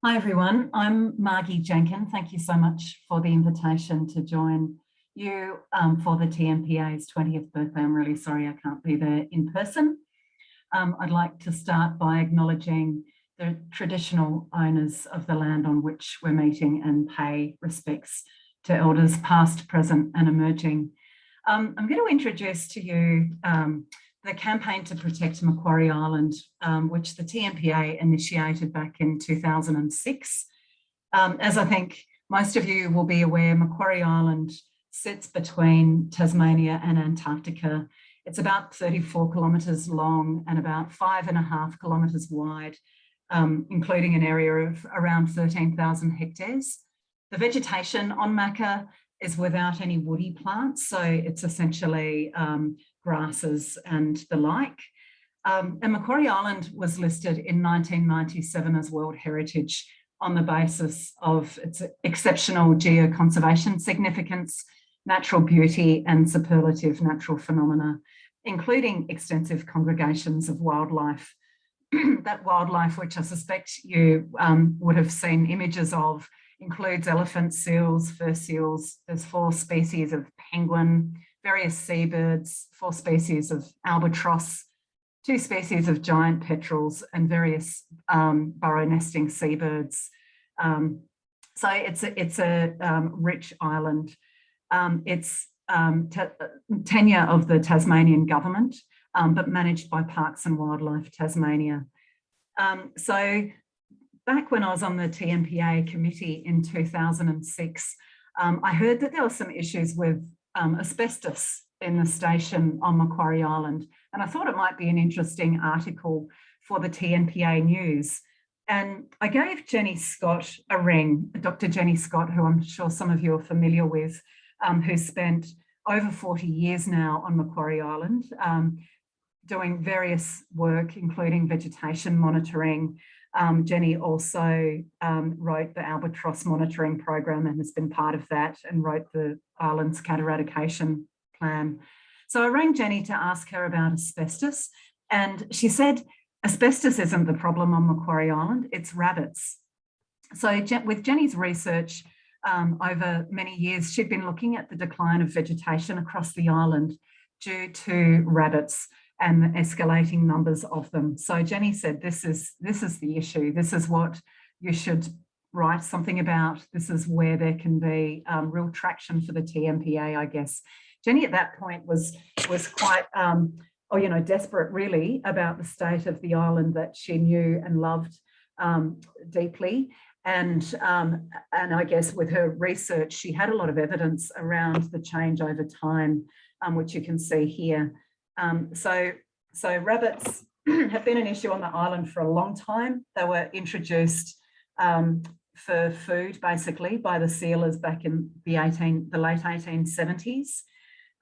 Hi everyone, I'm Margie Jenkin. Thank you so much for the invitation to join you for the TNPA's 20th birthday. I'm really sorry I can't be there in person. I'd like to start by acknowledging the traditional owners of the land on which we're meeting and pay respects to elders past, present and emerging. I'm going to introduce to you the campaign to protect Macquarie Island, which the TNPA initiated back in 2006. As I think most of you will be aware, Macquarie Island sits between Tasmania and Antarctica. It's about 34 kilometres long and about 5.5 kilometres wide, including an area of around 13,000 hectares. The vegetation on Macca is without any woody plants, so it's essentially grasses and the like. And Macquarie Island was listed in 1997 as World Heritage on the basis of its exceptional geoconservation significance, natural beauty and superlative natural phenomena, including extensive congregations of wildlife. That wildlife, which I suspect you would have seen images of, includes elephants, seals, fur seals. There's 4 species of penguin, various seabirds, 4 species of albatross, 2 species of giant petrels and various burrow nesting seabirds. So it's a rich island. It's tenure of the Tasmanian government, but managed by Parks and Wildlife Tasmania. So back when I was on the TNPA committee in 2006, I heard that there were some issues with asbestos in the station on Macquarie Island. And I thought it might be an interesting article for the TNPA News. And I gave Jenny Scott a ring, Dr. Jenny Scott, who I'm sure some of you are familiar with, who spent over 40 years now on Macquarie Island, doing various work, including vegetation monitoring. Jenny also wrote the albatross monitoring program and has been part of that, and wrote the island's cat eradication plan. So I rang Jenny to ask her about asbestos, and she said asbestos isn't the problem on Macquarie Island, it's rabbits. So with Jenny's research over many years, she'd been looking at the decline of vegetation across the island due to rabbits and the escalating numbers of them. So Jenny said, this is the issue. This is what you should write something about. This is where there can be real traction for the TNPA, I guess. Jenny at that point was quite, desperate really about the state of the island that she knew and loved deeply. And I guess with her research, she had a lot of evidence around the change over time, which you can see here. So rabbits have been an issue on the island for a long time. They were introduced for food, basically, by the sealers back in the late 1870s.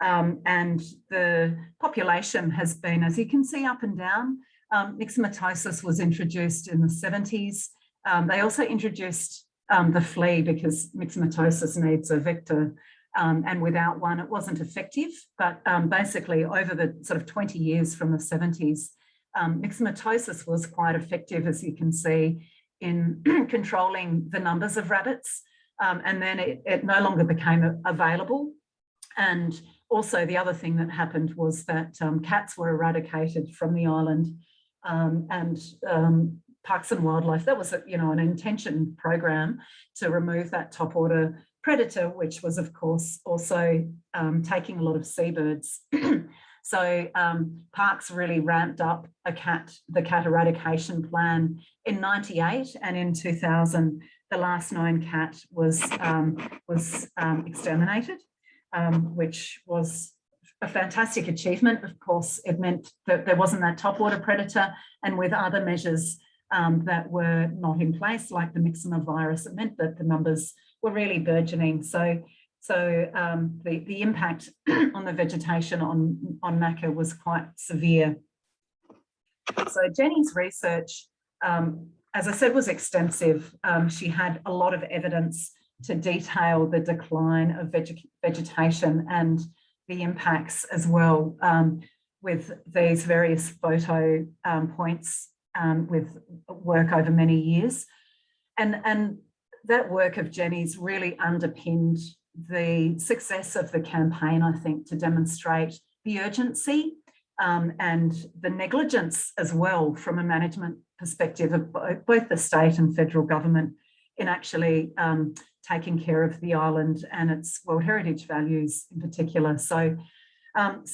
And the population has been, as you can see, up and down. Myxomatosis was introduced in the 70s. They also introduced the flea because myxomatosis needs a vector. And without one, it wasn't effective. But basically, over the sort of 20 years from the 70s, myxomatosis was quite effective, as you can see, in controlling the numbers of rabbits. And then it no longer became available. And also the other thing that happened was that cats were eradicated from the island, and Parks and Wildlife, that was an intention program to remove that top order predator, which was of course also taking a lot of seabirds. So Parks really ramped up the cat eradication plan in 98, and in 2000 the last known cat was exterminated, which was a fantastic achievement. Of course, it meant that there wasn't that top order predator, and with other measures that were not in place, like the myxomovirus, it meant that the numbers were really burgeoning. So the impact on the vegetation on Macca was quite severe. So Jenny's research, as I said, was extensive. She had a lot of evidence to detail the decline of vegetation and the impacts as well, with these various photo points with work over many years. And that work of Jenny's really underpinned the success of the campaign, I think, to demonstrate the urgency and the negligence as well from a management perspective of both the state and federal government in actually taking care of the island and its World Heritage values in particular. So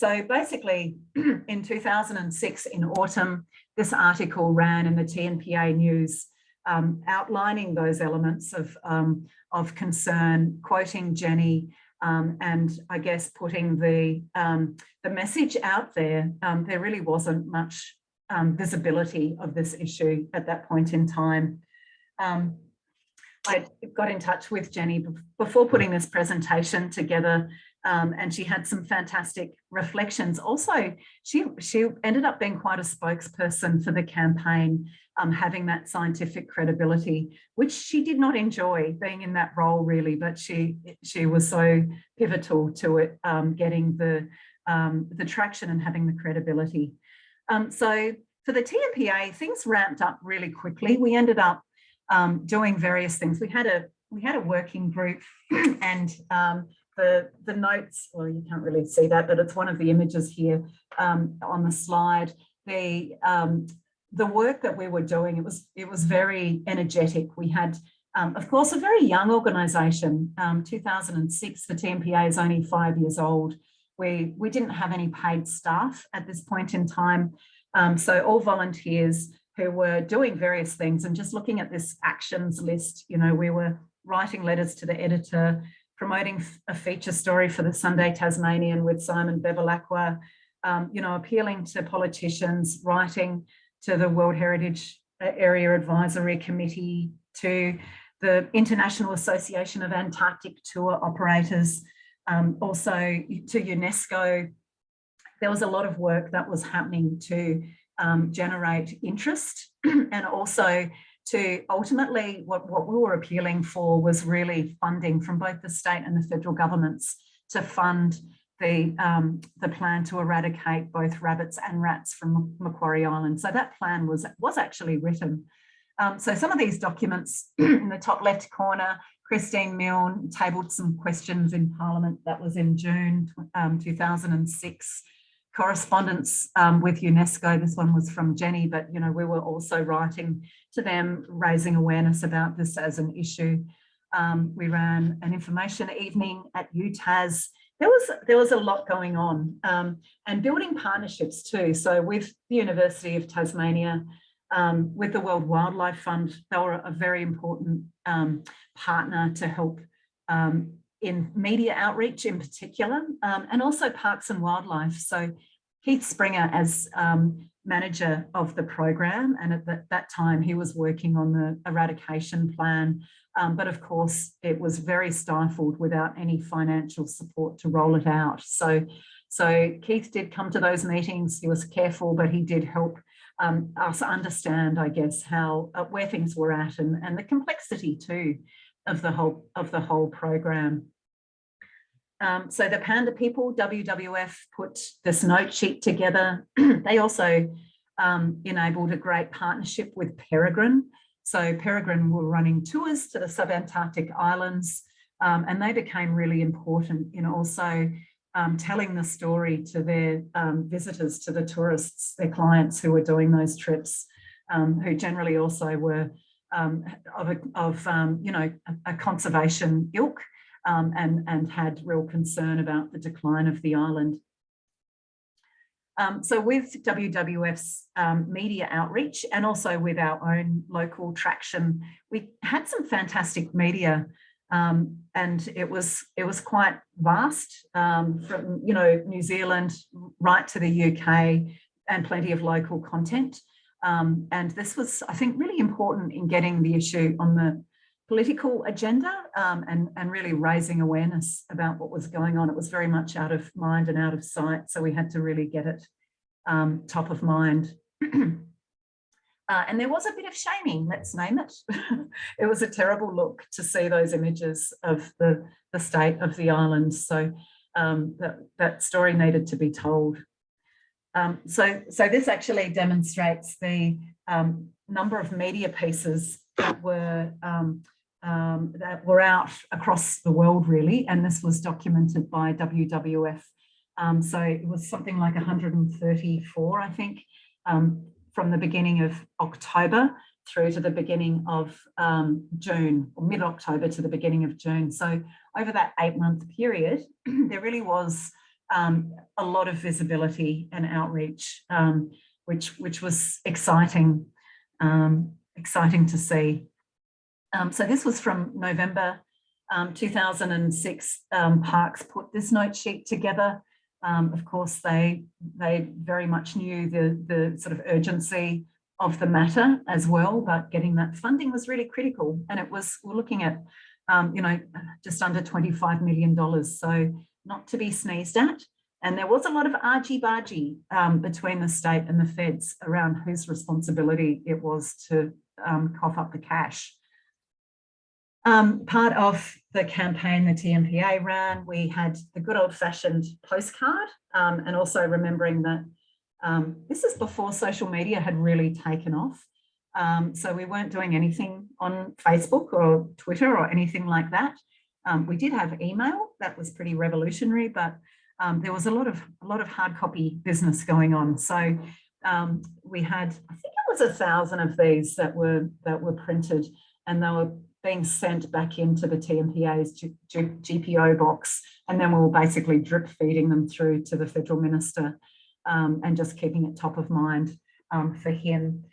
basically in 2006 in autumn, this article ran in the TNPA News outlining those elements of concern, quoting Jenny, and I guess putting the message out there. There really wasn't much visibility of this issue at that point in time. I got in touch with Jenny before putting this presentation together, and she had some fantastic reflections. Also, she ended up being quite a spokesperson for the campaign, having that scientific credibility, which she did not enjoy being in that role really, but she was so pivotal to it, getting the traction and having the credibility. So for the TNPA, things ramped up really quickly. We ended up doing various things. We had a working group, and the notes, well, you can't really see that, but it's one of the images here on the slide. The work that we were doing, it was very energetic. We had, of course, a very young organisation. 2006, the TNPA is only 5 years old. We didn't have any paid staff at this point in time, so all volunteers who were doing various things. And just looking at this actions list, you know, we were writing letters to the editor, promoting a feature story for the Sunday Tasmanian with Simon Bevilacqua, you know, appealing to politicians, writing to the World Heritage Area Advisory Committee, to the International Association of Antarctic Tour Operators, also to UNESCO. There was a lot of work that was happening to generate interest, and also to ultimately what we were appealing for was really funding from both the state and the federal governments to fund the plan to eradicate both rabbits and rats from Macquarie Island. So that plan was actually written. So some of these documents in the top left corner, Christine Milne tabled some questions in Parliament. That was in June 2006. Correspondence with UNESCO. This one was from Jenny, but you know, we were also writing to them, raising awareness about this as an issue. We ran an information evening at UTAS. There was a lot going on, and building partnerships too. So with the University of Tasmania, with the World Wildlife Fund, they were a very important partner to help in media outreach in particular, and also Parks and Wildlife. So Keith Springer as manager of the program, and at that time he was working on the eradication plan, but of course it was very stifled without any financial support to roll it out. So Keith did come to those meetings. He was careful, but he did help us understand, I guess, how where things were at, and the complexity too of the whole program. So the Panda people, WWF, put this note sheet together. They also enabled a great partnership with Peregrine. So Peregrine were running tours to the subantarctic islands, and they became really important in also telling the story to their visitors, to the tourists, their clients who were doing those trips, who generally also were you know, a conservation ilk, and had real concern about the decline of the island. So with WWF's media outreach, and also with our own local traction, we had some fantastic media, and it was quite vast, from, you know, New Zealand right to the UK, and plenty of local content. And this was, I think, really important in getting the issue on the political agenda, and really raising awareness about what was going on. It was very much out of mind and out of sight, so we had to really get it top of mind. And there was a bit of shaming, let's name it. It was a terrible look to see those images of the state of the island. So that story needed to be told. So this actually demonstrates the number of media pieces that were out across the world, really, and this was documented by WWF. So it was something like 134, I think, from the beginning of October through to the beginning of June, or mid-October to the beginning of June. So over that 8-month period, there really was a lot of visibility and outreach, which was exciting, exciting to see. So this was from November 2006. Parks put this note sheet together. Of course, they very much knew the sort of urgency of the matter as well, but getting that funding was really critical. And it was, we're looking at, just under $25 million. So not to be sneezed at. And there was a lot of argy-bargy between the state and the feds around whose responsibility it was to cough up the cash. Part of the campaign the TNPA ran, we had the good old-fashioned postcard, and also remembering that this is before social media had really taken off. So we weren't doing anything on Facebook or Twitter or anything like that. We did have email, that was pretty revolutionary, but there was a lot of hard copy business going on. So we had, I think it was 1,000 of these that were printed, and they were being sent back into the TNPA's GPO box, and then we were basically drip feeding them through to the federal minister, and just keeping it top of mind for him.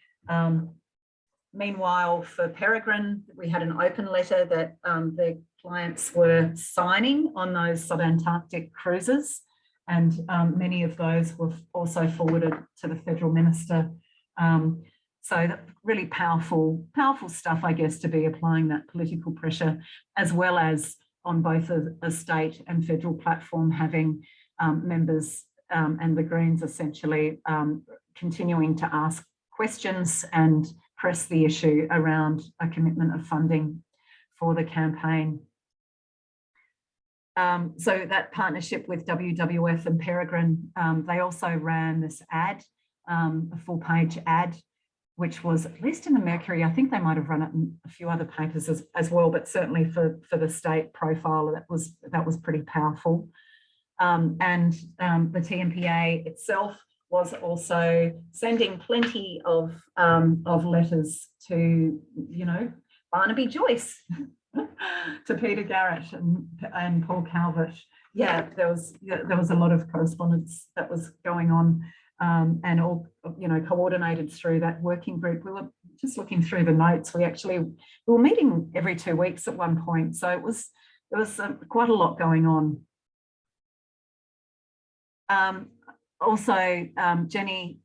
Meanwhile, for Peregrine, we had an open letter that their clients were signing on those subantarctic cruises, and many of those were also forwarded to the federal minister. So really powerful stuff, I guess, to be applying that political pressure, as well as on both a state and federal platform having members and the Greens essentially continuing to ask questions and press the issue around a commitment of funding for the campaign. So that partnership with WWF and Peregrine, they also ran this ad, a full-page ad, which was, at least in the Mercury, I think they might have run it in a few other papers as well, but certainly for the state profile, that was pretty powerful. And the TNPA itself was also sending plenty of letters to, Barnaby Joyce, to Peter Garrett and Paul Calvert. Yeah, there was a lot of correspondence that was going on, and all, coordinated through that working group. We were just looking through the notes. We were meeting every 2 weeks at one point, so there was quite a lot going on. Also, Jenny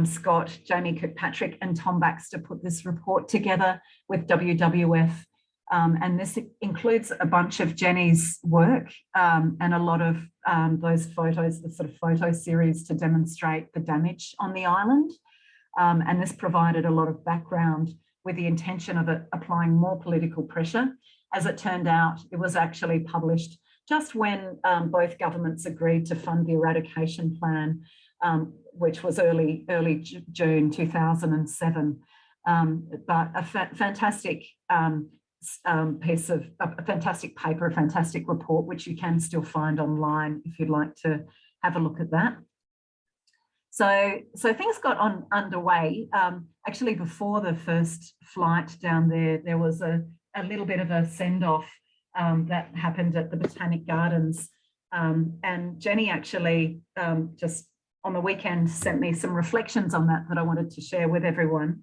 Scott, Jamie Kirkpatrick and Tom Baxter put this report together with WWF, and this includes a bunch of Jenny's work and a lot of those photos, the sort of photo series to demonstrate the damage on the island. And this provided a lot of background with the intention of applying more political pressure. As it turned out, it was actually published just when both governments agreed to fund the eradication plan, which was early June 2007. But a fantastic fantastic paper, a fantastic report, which you can still find online if you'd like to have a look at that. So things got underway. Actually, before the first flight down there, there was a little bit of a send-off that happened at the Botanic Gardens. And Jenny actually just on the weekend sent me some reflections on that I wanted to share with everyone.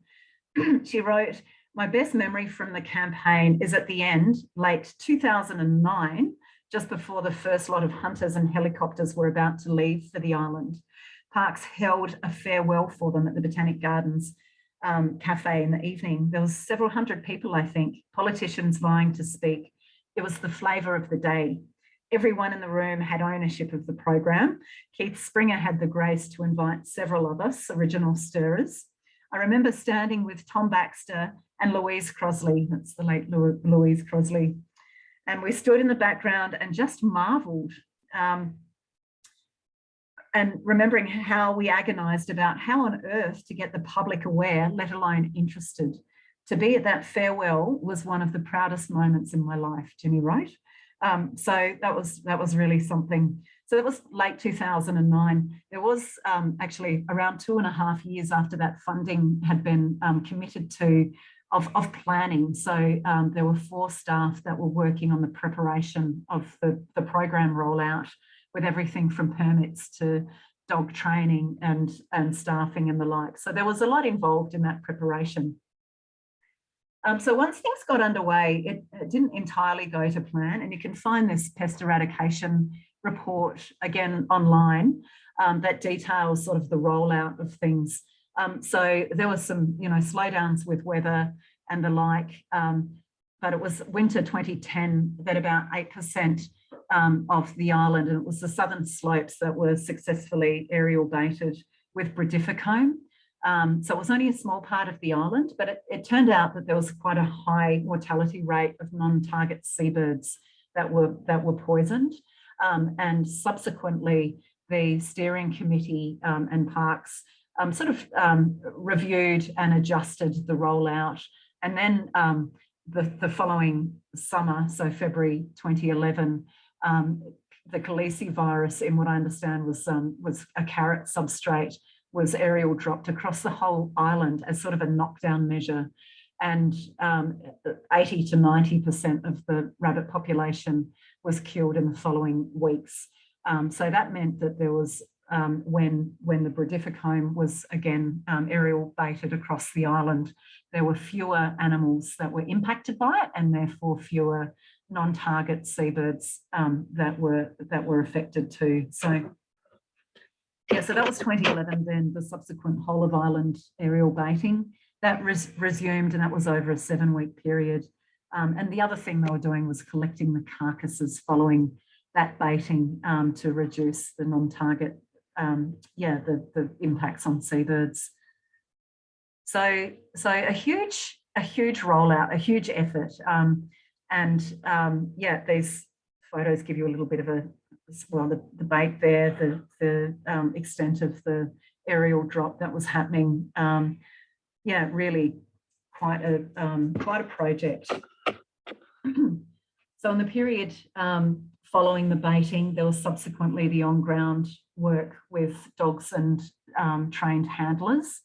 She wrote, "My best memory from the campaign is at the end, late 2009, just before the first lot of hunters and helicopters were about to leave for the island. Parks held a farewell for them at the Botanic Gardens cafe in the evening. There was several hundred people, I think, politicians vying to speak. It was the flavour of the day. Everyone in the room had ownership of the program. Keith Springer had the grace to invite several of us, original stirrers. I remember standing with Tom Baxter and Louise Crosley, that's the late Louise Crosley, and we stood in the background and just marvelled, and remembering how we agonised about how on earth to get the public aware, let alone interested, to be at that farewell was one of the proudest moments in my life, Jenny wrote. So that was really something. So that was late 2009. There was actually around 2.5 years after that funding had been committed to of planning. So there were 4 staff that were working on the preparation of the program rollout, with everything from permits to dog training and staffing and the like. So there was a lot involved in that preparation. So once things got underway, it didn't entirely go to plan, and you can find this pest eradication report again online that details sort of the rollout of things. So there was some, slowdowns with weather and the like, but it was winter 2010 that about 8% of the island, and it was the southern slopes that were successfully aerial baited with brodifacoum. So it was only a small part of the island, but it turned out that there was quite a high mortality rate of non-target seabirds that were poisoned. And subsequently, the steering committee and parks sort of reviewed and adjusted the rollout. And then the following summer, so February 2011, the Khaleesi virus, in what I understand was a carrot substrate, was aerial dropped across the whole island as sort of a knockdown measure. And 80 to 90% of the rabbit population was killed in the following weeks. So that meant that there was, when the brodifacoum was again aerial baited across the island, there were fewer animals that were impacted by it, and therefore fewer non-target seabirds that were affected too. So yeah, so that was 2011. Then the subsequent whole of island aerial baiting that resumed, and that was over a 7-week period. And the other thing they were doing was collecting the carcasses following that baiting to reduce the non-target, the impacts on seabirds. So a huge rollout, a huge effort, these photos give you a little bit of the bait there, the extent of the aerial drop that was happening. Really quite a project. So in the period following the baiting, there was subsequently the on-ground work with dogs and trained handlers.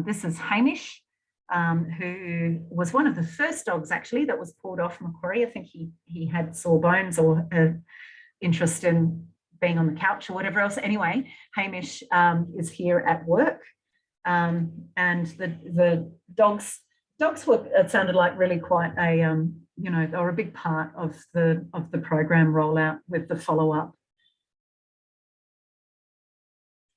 This is Hamish, who was one of the first dogs actually that was pulled off Macquarie. I think he had sore bones or interest in being on the couch or whatever else. Anyway, Hamish is here at work, and the dogs were, it sounded like, really quite a they were a big part of the program rollout with the follow-up.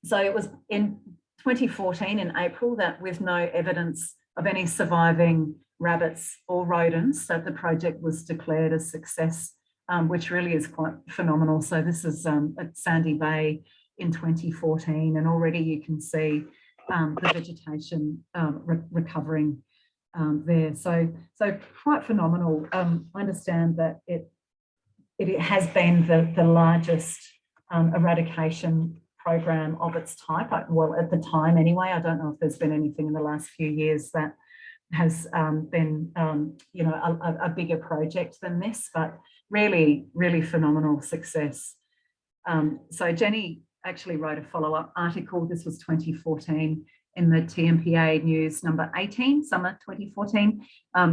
So it was in 2014 in April that, with no evidence of any surviving rabbits or rodents, that the project was declared a success, which really is quite phenomenal. So this is at Sandy Bay in 2014, and already you can see the vegetation recovering there. So quite phenomenal. I understand that it has been the largest eradication program of its type. Well, at the time anyway. I don't know if there's been anything in the last few years that has been a bigger project than this, but really, really phenomenal success. So Jenny actually wrote a follow-up article. This was 2014 in the TNPA News number 18, summer 2014,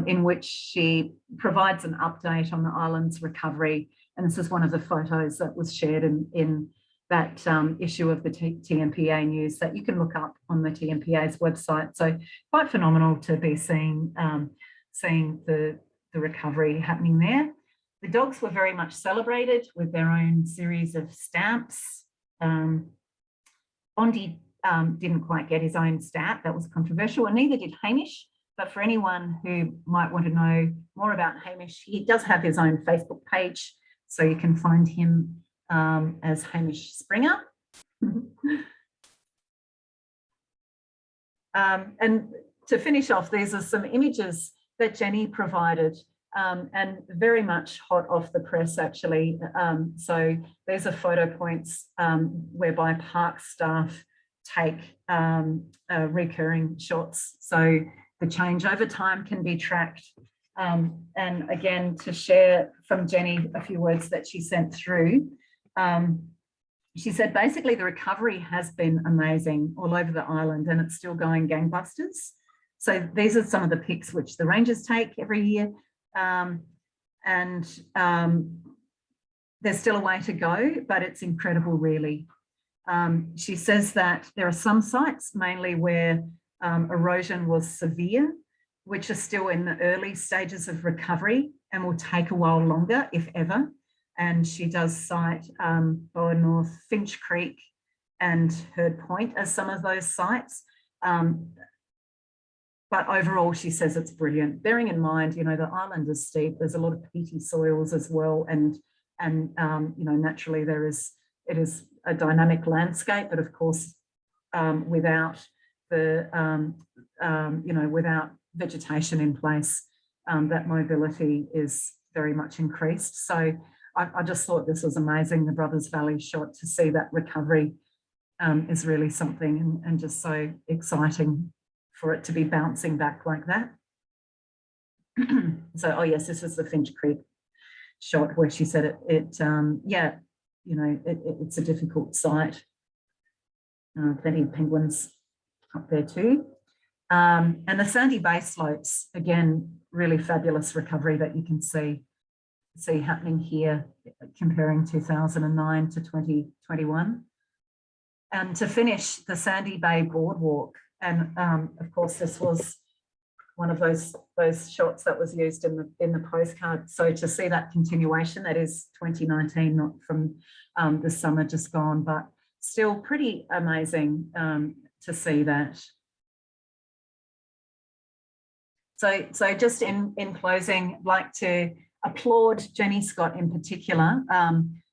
in which she provides an update on the island's recovery. And this is one of the photos that was shared in that issue of the TNPA News that you can look up on the TNPA's website. So quite phenomenal to be seeing the recovery happening there. The dogs were very much celebrated with their own series of stamps. Bondi didn't quite get his own stamp. That was controversial, and neither did Hamish. But for anyone who might want to know more about Hamish, he does have his own Facebook page, so you can find him as Hamish Springer. And to finish off, these are some images that Jenny provided, and very much hot off the press actually. So these are photo points whereby park staff take recurring shots. So the change over time can be tracked. And again, to share from Jenny a few words that she sent through. She said, basically, the recovery has been amazing all over the island and it's still going gangbusters. So these are some of the pics which the rangers take every year. There's still a way to go, but it's incredible, really. She says that there are some sites, mainly where erosion was severe, which are still in the early stages of recovery and will take a while longer, if ever. And she does cite Boa North, Finch Creek and Herd Point as some of those sites. But overall, she says it's brilliant. Bearing in mind, you know, the island is steep. There's a lot of peaty soils as well. And you know, naturally it is a dynamic landscape, but of course, without the, you know, without vegetation in place, that mobility is very much increased. So I just thought this was amazing, the Brothers Valley shot, to see that recovery is really something, and just so exciting for it to be bouncing back like that. So, oh yes, this is the Finch Creek shot where she said yeah, you know, it's a difficult site. Plenty of penguins up there too. And the Sandy Bay slopes, again, really fabulous recovery that you can see happening here, comparing 2009 to 2021. And to finish, the Sandy Bay Boardwalk. And of course, this was one of those shots that was used in the postcard. So to see that continuation, that is 2019, not from the summer just gone, but still pretty amazing to see that. So just in closing, I'd like to applaud Jenny Scott in particular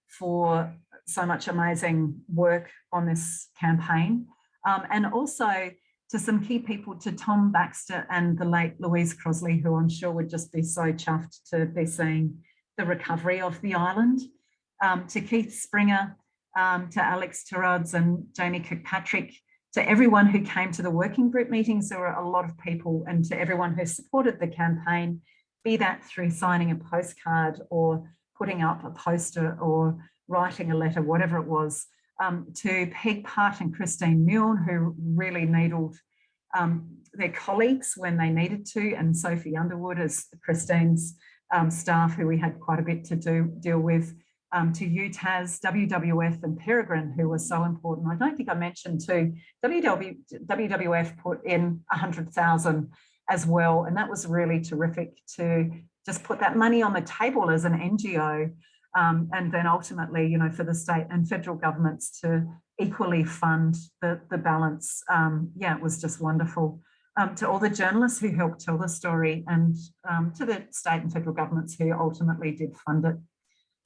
for so much amazing work on this campaign, and also to some key people, to Tom Baxter and the late Louise Crosley, who I'm sure would just be so chuffed to be seeing the recovery of the island, to Keith Springer, to Alex Terrods and Jamie Kirkpatrick, to everyone who came to the working group meetings. There were a lot of people, and to everyone who supported the campaign, be that through signing a postcard or putting up a poster or writing a letter, whatever it was, to Peg Putt and Christine Milne, who really needled their colleagues when they needed to, and Sophie Underwood as Christine's staff, who we had quite a bit to deal with, to UTAS, WWF and Peregrine, who was so important. I don't think I mentioned too, WWF put in 100,000 as well, and that was really terrific to just put that money on the table as an NGO, and then ultimately, you know, for the state and federal governments to equally fund the balance. Yeah, it was just wonderful. To all the journalists who helped tell the story, and to the state and federal governments who ultimately did fund it.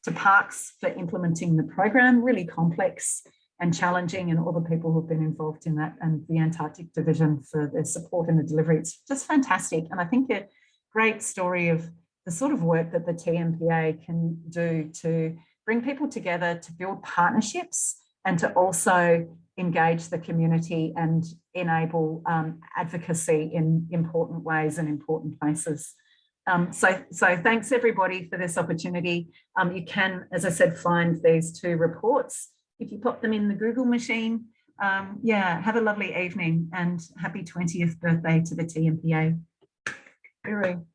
To Parks for implementing the program, really complex and challenging, and all the people who've been involved in that, and the Antarctic Division for their support in the delivery. It's just fantastic. And I think a great story of the sort of work that the TNPA can do to bring people together, to build partnerships, and to also engage the community and enable advocacy in important ways and important places. So thanks everybody for this opportunity. You can, as I said, find these two reports if you pop them in the Google machine. Yeah, have a lovely evening and happy 20th birthday to the TNPA. Hooroo.